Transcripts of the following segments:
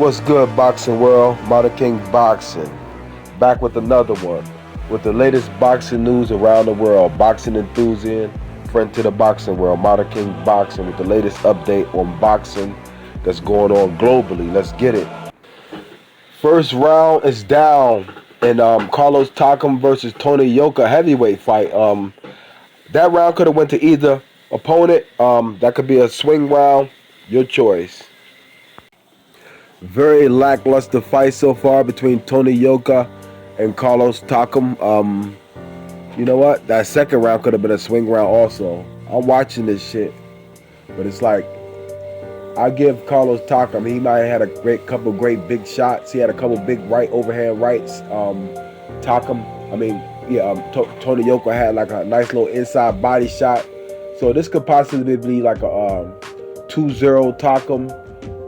What's good, boxing world? Modern King Boxing, back with another one, with the latest boxing news around the world. Boxing enthusiast, friend to the boxing world, Modern King Boxing, with the latest update on boxing that's going on globally. Let's get it. First round is down in Carlos Takam versus Tony Yoka heavyweight fight. That round could have went to either opponent. That could be a swing round, your choice. Very lackluster fight so far between Tony Yoka and Carlos Takam. You know what? That second round could have been a swing round also. I'm watching this shit, but it's like, I give Carlos Takam, he might have had a couple great big shots. He had a couple big overhand rights. Tony Yoka had like a nice little inside body shot. So this could possibly be like a 2-0 Takam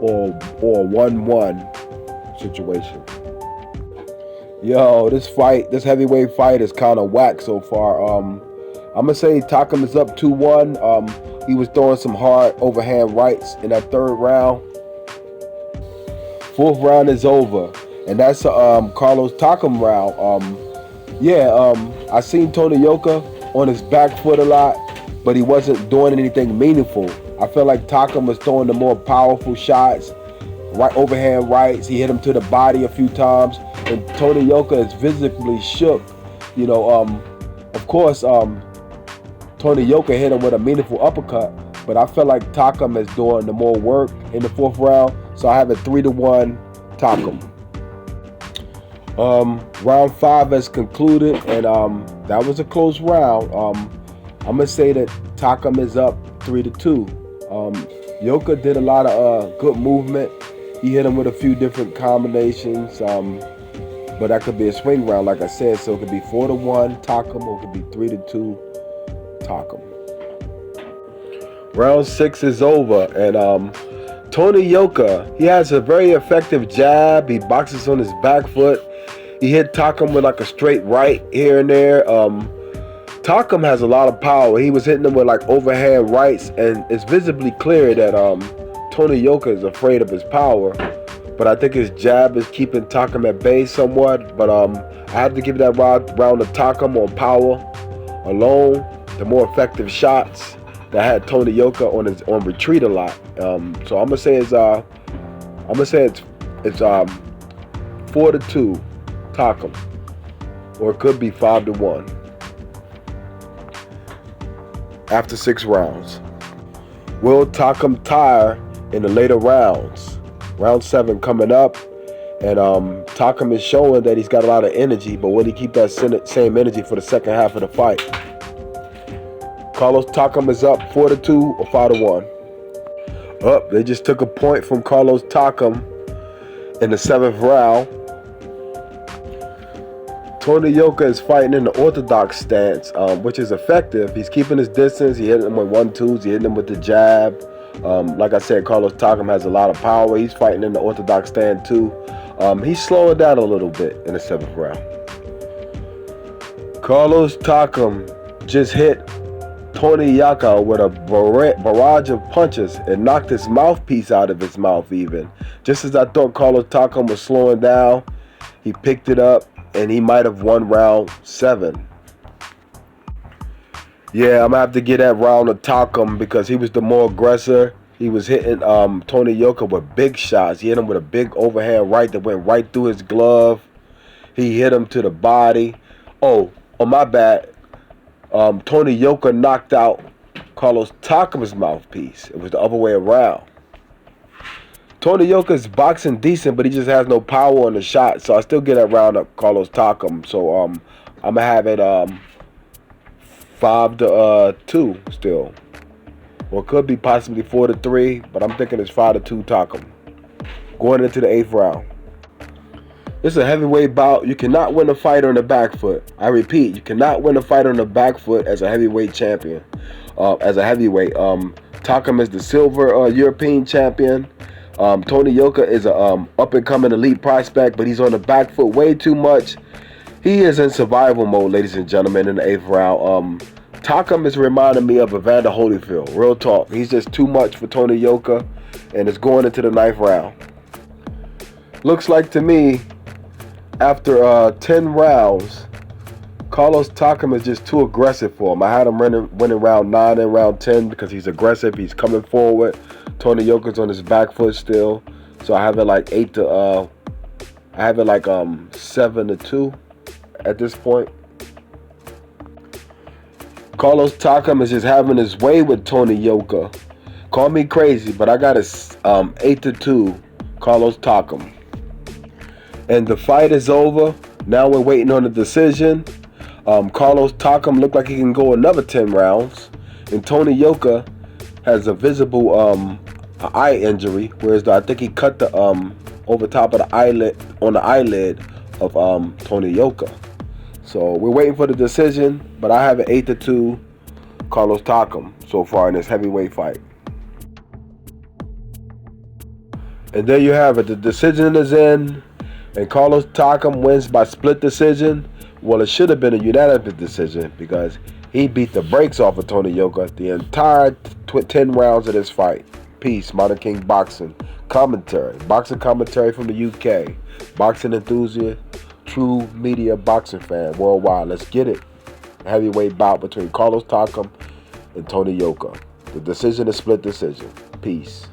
or a 1-1 situation. Yo, this heavyweight fight is kind of whack so far. I'm gonna say Takam is up 2-1. He was throwing some hard overhand rights in that third round. Fourth round is over, and that's Carlos Takam round. I seen Tony Yoka on his back foot a lot, but he wasn't doing anything meaningful. I felt like Takam was throwing the more powerful shots, right overhand rights. He hit him to the body a few times, and Tony Yoka is visibly shook. You know, of course, Tony Yoka hit him with a meaningful uppercut, but I felt like Takam is doing the more work in the fourth round, so I have a 3-1 Takam. Round 5 has concluded, and that was a close round. I'm gonna say that Takam is up 3-2. Yoka did a lot of good movement. He hit him with a few different combinations, but that could be a swing round, like I said. So it could be 4-1 Takam, or it could be 3-2 Takam. Round 6 is over, and Tony Yoka, he has a very effective jab. He boxes on his back foot. He hit Takam with like a straight right here and there. Takam has a lot of power. He was hitting him with like overhand rights, and it's visibly clear that Tony Yoka is afraid of his power. But I think his jab is keeping Takam at bay somewhat. But I have to give that round to Takam on power alone. The more effective shots that had Tony Yoka on retreat a lot. So I'm gonna say it's 4-2 Takam, or it could be 5-1. After 6 rounds, will Takam tire in the later rounds? Round 7 coming up, and Takam is showing that he's got a lot of energy, but will he keep that same energy for the second half of the fight? Carlos Takam is up 4-2 or 5-1. They just took a point from Carlos Takam in the 7th round. Tony Yoka is fighting in the orthodox stance, which is effective. He's keeping his distance. He hitting him with 1-2s. He hitting him with the jab. Like I said, Carlos Takam has a lot of power. He's fighting in the orthodox stand too. He's slowing down a little bit in the 7th round. Carlos Takam just hit Tony Yoka with a barrage of punches and knocked his mouthpiece out of his mouth even. Just as I thought Carlos Takam was slowing down, he picked it up, and he might have won round 7. Yeah, I'm gonna have to get that round to Takam because he was the more aggressor. He was hitting Tony Yoka with big shots. He hit him with a big overhand right that went right through his glove. He hit him to the body. Oh my bad. Tony Yoka knocked out Carlos Takam's mouthpiece. It was the other way around. Tony Yoka's boxing decent, but he just has no power on the shot. So I still get that round up Carlos Takam. So I'm gonna have it 5-2 still, or it could be possibly 4-3. But I'm thinking it's 5-2 Takam going into the 8th round. It's a heavyweight bout. You cannot win a fight on the back foot. I repeat, you cannot win a fight on the back foot as a heavyweight champion. As a heavyweight, Takam is the silver European champion. Tony Yoka is a up-and-coming elite prospect, but he's on the back foot way too much. He is in survival mode, ladies and gentlemen, in the 8th round. Takam is reminding me of Evander Holyfield. Real talk. He's just too much for Tony Yoka, and it's going into the 9th round. Looks like to me, after 10 rounds, Carlos Takam is just too aggressive for him. I had him winning round 9 and round 10 because he's aggressive. He's coming forward. Tony Yoka's on his back foot still. So I have it like 7-2 at this point. Carlos Takam is just having his way with Tony Yoka. Call me crazy, but I got it 8-2 Carlos Takam. And the fight is over. Now we're waiting on the decision. Carlos Takam looked like he can go another 10 rounds. And Tony Yoka has a visible eye injury, whereas I think he cut the over top of the eyelid on the eyelid of Tony Yoka. So we're waiting for the decision, but I have an 8-2 Carlos Takam so far in this heavyweight fight. And there you have it. The decision is in, and Carlos Takam wins by split decision. Well, it should have been a unanimous decision because he beat the brakes off of Tony Yoka the entire 10 rounds of this fight. Peace, Modern King Boxing commentary. Boxing commentary from the UK. Boxing enthusiast, true media boxing fan worldwide. Let's get it. A heavyweight bout between Carlos Takam and Tony Yoka. The decision is split decision. Peace.